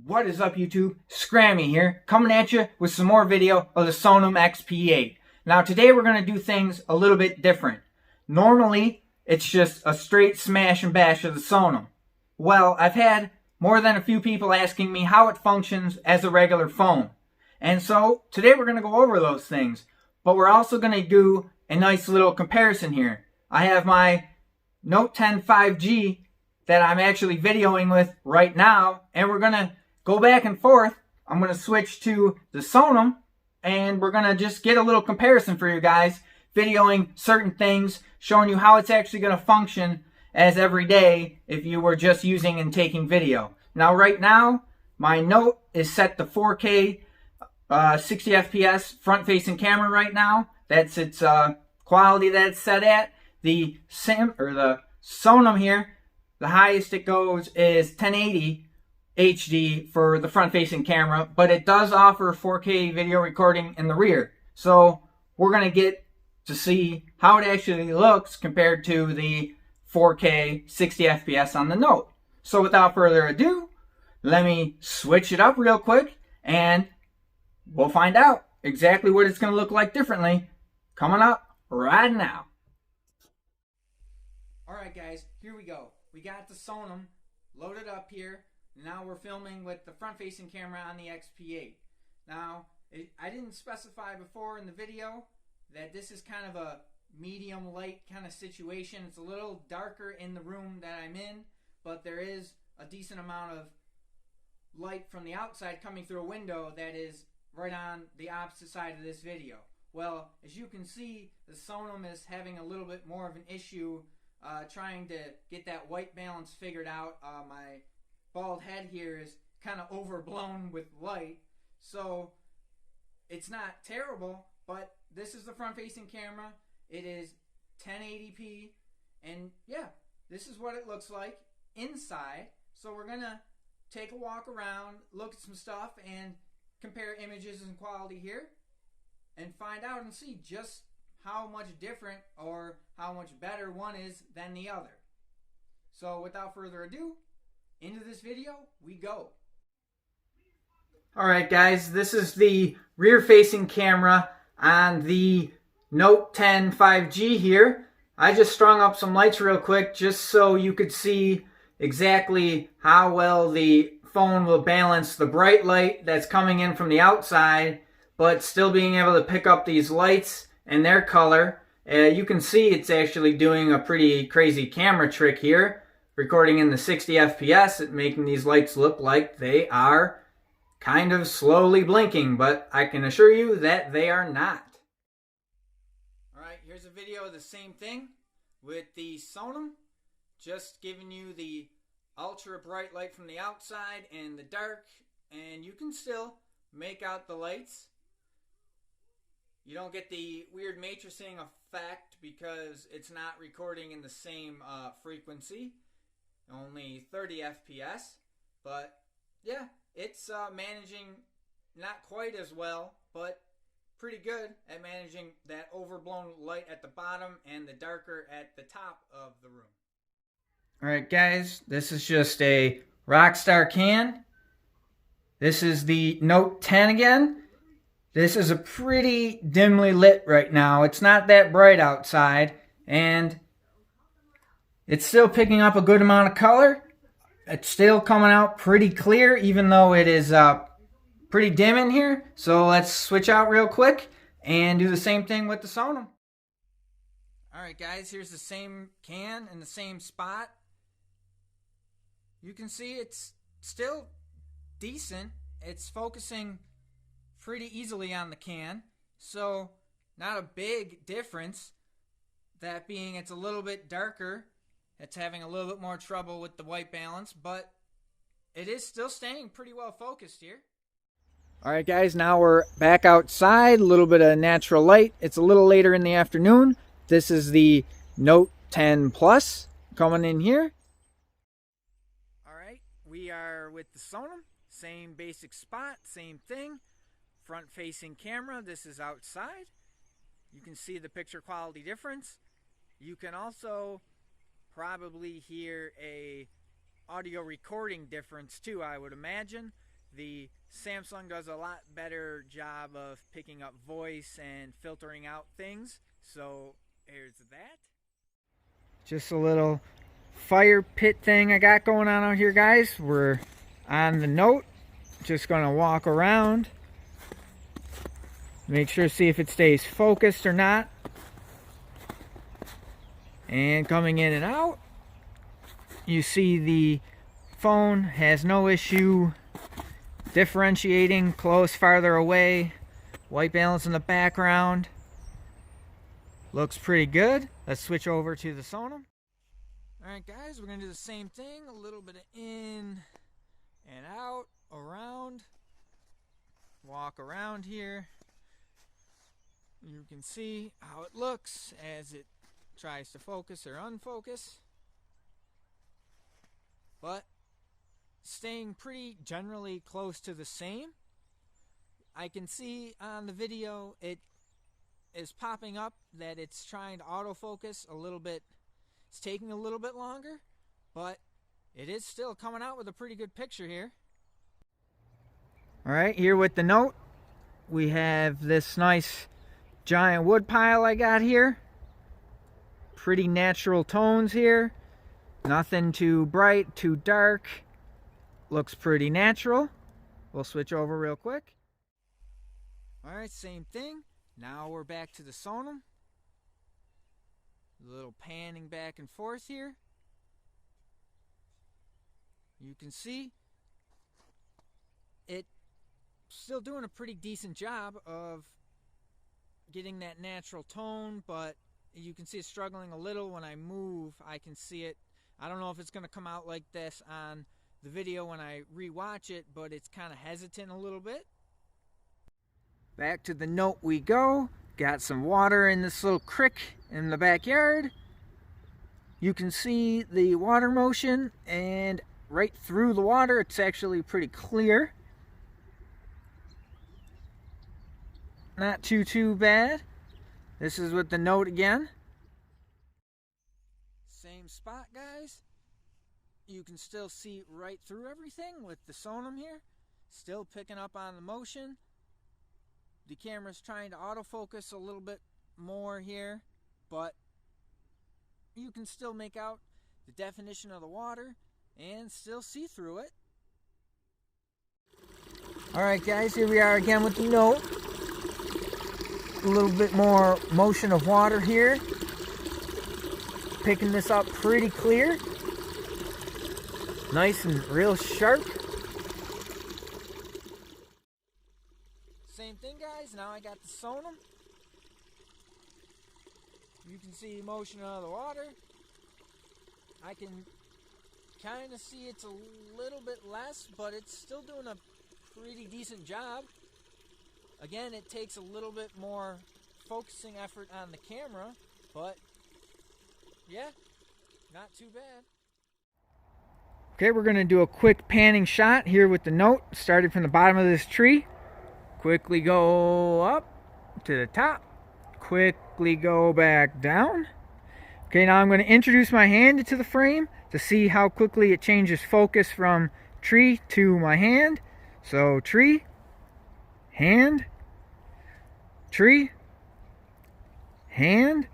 What is up, YouTube? Scrammy here, coming at you with some more video of the Sonim XP8. Now today we're going to do things a little bit different. Normally, it's just a straight smash and bash of the Sonim. Well, I've had more than a few people asking me how it functions as a regular phone. And so, today we're going to go over those things. But we're also going to do a nice little comparison here. I have my Note 10 5G that I'm actually videoing with right now, and we're going to go back and forth. I'm going to switch to the Sonim, and we're going to just get a little comparison for you guys, videoing certain things, showing you how it's actually going to function as every day if you were just using and taking video. Now right now, my Note is set to 4K 60 FPS front-facing camera right now. That's its quality that it's set at. The Sonim here, the highest it goes is 1080 HD for the front-facing camera, but it does offer 4K video recording in the rear. So we're going to get to see how it actually looks compared to the 4K 60 FPS on the Note. So without further ado, let me switch it up real quick and we'll find out exactly what it's going to look like differently coming up right now. Alright guys, here we go. We got the Sonim loaded up here. Now we're filming with the front-facing camera on the XP8. Now, I didn't specify before in the video that this is kind of a medium light kind of situation. It's a little darker in the room that I'm in, but there is a decent amount of light from the outside coming through a window that is right on the opposite side of this video. Well, as you can see, the Sonim is having a little bit more of an issue trying to get that white balance figured out. My bald head here is kind of overblown with light, so it's not terrible, but this is the front-facing camera. It is 1080p, and yeah, this is what it looks like inside. So we're gonna take a walk around, look at some stuff, and compare images and quality here, and find out and see just how much different or how much better one is than the other. So without further ado, into this video we go. Alright guys, this is the rear-facing camera on the Note 10 5G here. I just strung up some lights real quick just so you could see exactly how well the phone will balance the bright light that's coming in from the outside, but still being able to pick up these lights and their color. You can see it's actually doing a pretty crazy camera trick here, recording in the 60 FPS, and making these lights look like they are kind of slowly blinking, but I can assure you that they are not. Alright, here's a video of the same thing with the Sonim, just giving you the ultra bright light from the outside and the dark, and you can still make out the lights. You don't get the weird matrixing effect because it's not recording in the same frequency, only 30 FPS, but yeah, it's managing not quite as well, but pretty good at managing that overblown light at the bottom and the darker at the top of the room. Alright guys, this is just a Rockstar can. This is the Note 10 again. This is a pretty dimly lit right now. It's not that bright outside, and it's still picking up a good amount of color. It's still coming out pretty clear, even though it is pretty dim in here. So let's switch out real quick and do the same thing with the Sonim. Alright guys, here's the same can in the same spot. You can see it's still decent. It's focusing pretty easily on the can, so not a big difference. That being, it's a little bit darker. It's having a little bit more trouble with the white balance, but it is still staying pretty well focused here. Alright guys, now we're back outside, a little bit of natural light. It's a little later in the afternoon. This is the Note 10 Plus coming in here. Alright, we are with the Sonim, same basic spot, same thing. Front-facing camera, this is outside. You can see the picture quality difference. You can also probably hear a audio recording difference too, I would imagine. the Samsung does a lot better job of picking up voice and filtering out things. So here's that. Just a little fire pit thing I got going on out here, guys. We're on the Note. Just gonna walk around. Make sure to see if it stays focused or not. And coming in and out, you see the phone has no issue differentiating close, farther away, white balance in the background. Looks pretty good. Let's switch over to the Sonim. Alright guys, we're going to do the same thing. A little bit of in and out, around. Walk around here. You can see how it looks as it tries to focus or unfocus. But staying pretty generally close to the same. I can see on the video it is popping up that it's trying to autofocus a little bit. It's taking a little bit longer, but it is still coming out with a pretty good picture here. Alright, here with the Note, we have this nice giant wood pile I got here. Pretty natural tones here. Nothing too bright, too dark. Looks pretty natural. We'll switch over real quick. Alright, same thing. Now we're back to the Sonim. A little panning back and forth here. You can see it still doing a pretty decent job of getting that natural tone, but you can see it's struggling a little. When I move, I can see it. I don't know if it's going to come out like this on the video when I rewatch it, but it's kind of hesitant a little bit. Back to the Note we go. Got some water in this little creek in the backyard. You can see the water motion, and right through the water it's actually pretty clear. Not too bad. This is with the Note again. Same spot, guys. You can still see right through everything with the Sonim here. Still picking up on the motion. The camera's trying to autofocus a little bit more here, but you can still make out the definition of the water and still see through it. Alright guys, here we are again with the Note. A little bit more motion of water here. Picking this up pretty clear. Nice and real sharp. Same thing guys, now I got the Sonim. You can see motion of the water. I can kind of see it's a little bit less, but it's still doing a pretty decent job. Again, it takes a little bit more focusing effort on the camera, but yeah, not too bad. Okay, we're going to do a quick panning shot here with the Note, starting from the bottom of this tree. Quickly go up to the top. Quickly go back down. Okay, now I'm going to introduce my hand into the frame to see how quickly it changes focus from tree to my hand. So tree, hand, tree, hand.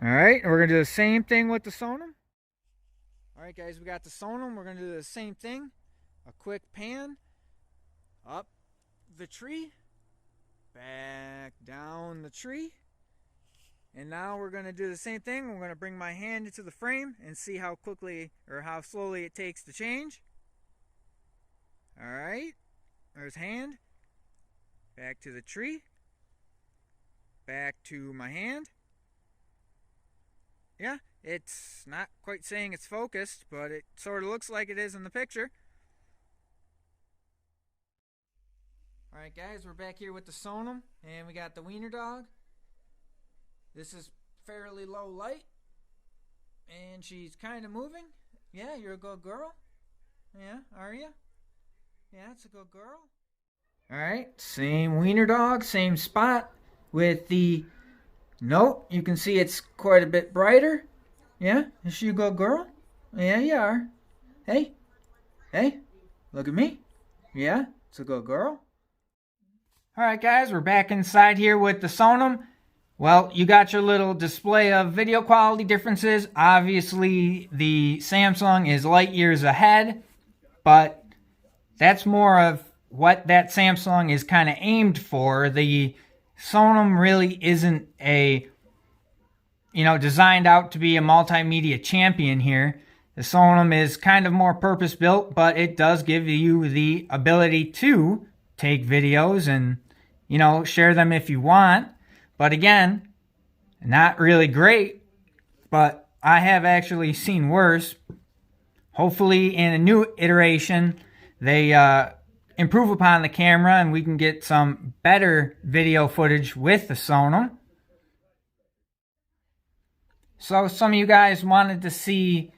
Alright, we're going to do the same thing with the Sonim. Alright guys, we got the Sonim. We're going to do the same thing. A quick pan. Up the tree. Back down the tree. And now we're going to do the same thing. We're going to bring my hand into the frame and see how quickly or how slowly it takes to change. Alright. There's hand. Back to the tree. Back to my hand. Yeah, it's not quite saying it's focused, but it sort of looks like it is in the picture. Alright guys, we're back here with the Sonim, and we got the wiener dog. This is fairly low light, and she's kind of moving. Yeah, you're a good girl. Yeah, are you? Yeah, it's a good girl. Alright, same wiener dog, same spot. With the Note, you can see it's quite a bit brighter. Yeah, is she a good girl? Yeah, you are. Hey, hey, Look at me. Yeah, it's a good girl. Alright guys, we're back inside here with the Sonim. Well, you got your little display of video quality differences. Obviously, the Samsung is light years ahead, but that's more of what that Samsung is kind of aimed for. The Sonim really isn't designed out to be a multimedia champion here. The Sonim is kind of more purpose-built, but it does give you the ability to take videos and, share them if you want. But again, not really great, but I have actually seen worse. Hopefully in a new iteration, they improve upon the camera and we can get some better video footage with the Sonim. So some of you guys wanted to see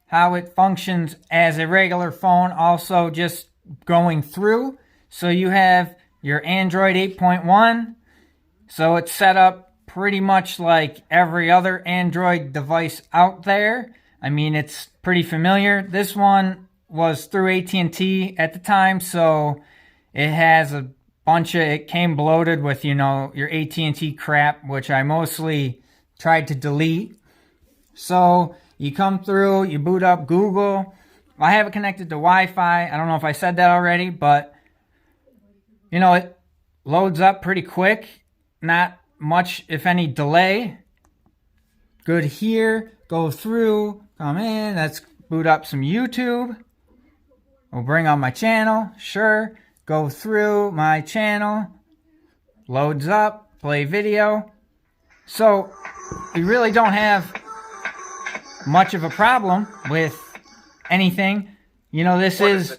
how it functions as a regular phone, also just going through. So you have your Android 8.1. So it's set up pretty much like every other Android device out there. I mean, it's pretty familiar. This one was through at&t at the time, so it has a bunch of, it came bloated with, your at&t crap, which I mostly tried to delete. So you come through, you boot up Google. I have it connected to Wi-Fi. I don't know if I said that already, but, it loads up pretty quick. Not much, if any, delay. Good here. Go through, come in. Let's boot up some YouTube. We'll bring on my channel. Sure. Go through my channel. Loads up. Play video. So, we really don't have much of a problem with anything. This is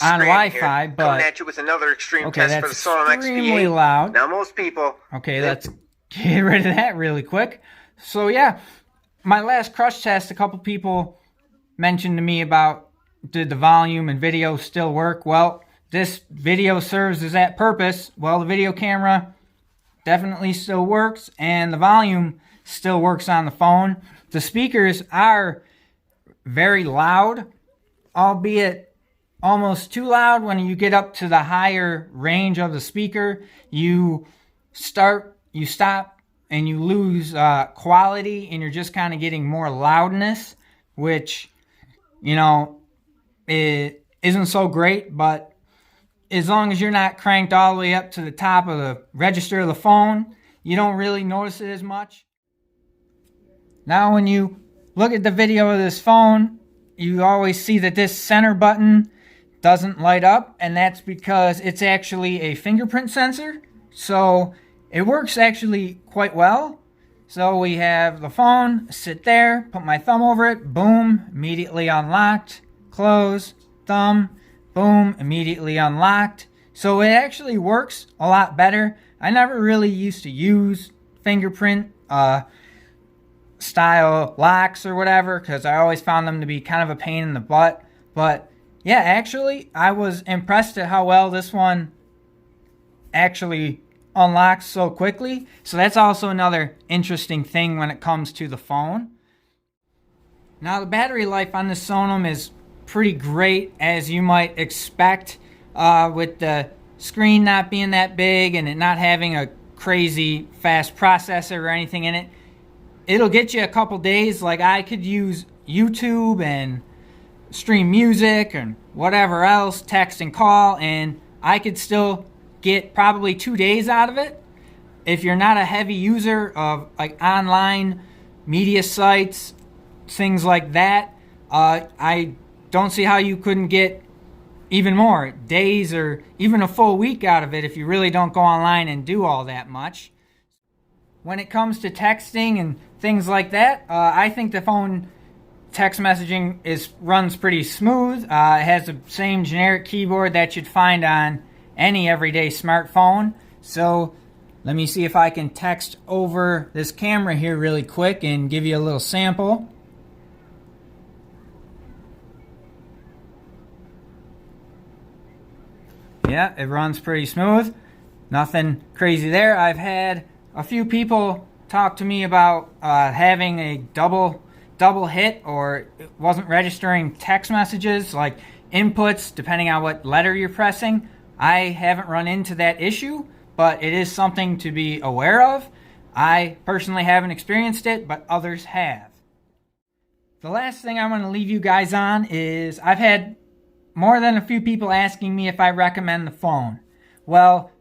on Wi-Fi, but coming at you with another extreme okay, test that's for the Sonim extremely XP8. loud. Now most people. Okay, let's get rid of that really quick. So yeah, my last crush test, a couple people mentioned to me about did the volume and video still work. Well, this video serves as that purpose. Well, the video camera definitely still works, and the volume still works on the phone. The speakers are very loud, albeit almost too loud. When you get up to the higher range of the speaker, you stop, and you lose quality, and you're just kind of getting more loudness, which, it isn't so great. But as long as you're not cranked all the way up to the top of the register of the phone, you don't really notice it as much. Now when you look at the video of this phone, you always see that this center button doesn't light up, and that's because it's actually a fingerprint sensor. So it works actually quite well. So we have the phone, sit there, put my thumb over it, boom, immediately unlocked, close, thumb, boom, immediately unlocked. So it actually works a lot better. I never really used to use fingerprint style locks or whatever, because I always found them to be kind of a pain in the butt. But yeah, actually, I was impressed at how well this one actually unlocks so quickly. So that's also another interesting thing when it comes to the phone. Now, the battery life on this Sonim is pretty great, as you might expect, with the screen not being that big and it not having a crazy fast processor or anything in it. It'll get you a couple days. Like, I could use YouTube and stream music and whatever else, text and call, and I could still get probably 2 days out of it. If you're not a heavy user of like online media sites, things like that, I don't see how you couldn't get even more days or even a full week out of it if you really don't go online and do all that much. When it comes to texting and things like that, I think the phone text messaging runs pretty smooth. It has the same generic keyboard that you'd find on any everyday smartphone. So let me see if I can text over this camera here really quick and give you a little sample. Yeah, it runs pretty smooth. Nothing crazy there. I've had a few people talk to me about having a double hit, or it wasn't registering text messages. Like, inputs, depending on what letter you're pressing. I haven't run into that issue, but it is something to be aware of. I personally haven't experienced it, but others have. The last thing I want to leave you guys on is I've had more than a few people asking me if I recommend the phone. Well,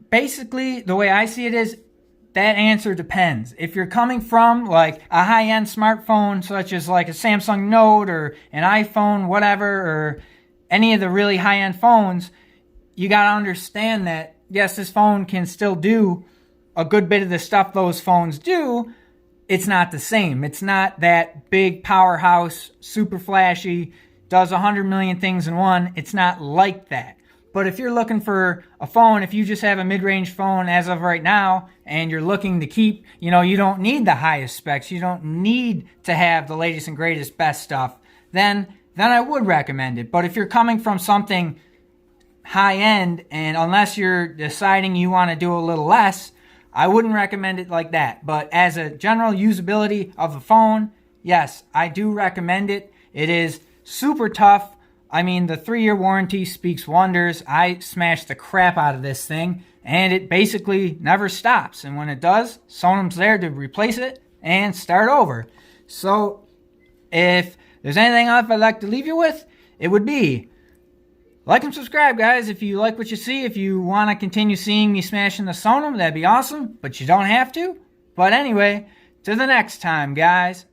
basically, the way I see it is that answer depends. If you're coming from like a high-end smartphone, such as like a Samsung Note or an iPhone, whatever, or any of the really high-end phones, you got to understand that, yes, this phone can still do a good bit of the stuff those phones do. It's not the same. It's not that big powerhouse, super flashy, does 100 million things in one. It's not like that. But if you're looking for a phone, if you just have a mid-range phone as of right now, and you're looking to keep, you don't need the highest specs, you don't need to have the latest and greatest best stuff, then I would recommend it. But if you're coming from something high-end, and unless you're deciding you want to do a little less, I wouldn't recommend it like that. But as a general usability of the phone, yes, I do recommend it. It is super tough. I mean, the 3-year warranty speaks wonders. I smashed the crap out of this thing, and it basically never stops. And when it does, Sonim's there to replace it and start over. So, if there's anything else I'd like to leave you with, it would be like and subscribe, guys, if you like what you see. If you want to continue seeing me smashing the Sonim, that'd be awesome, but you don't have to. But anyway, to the next time, guys.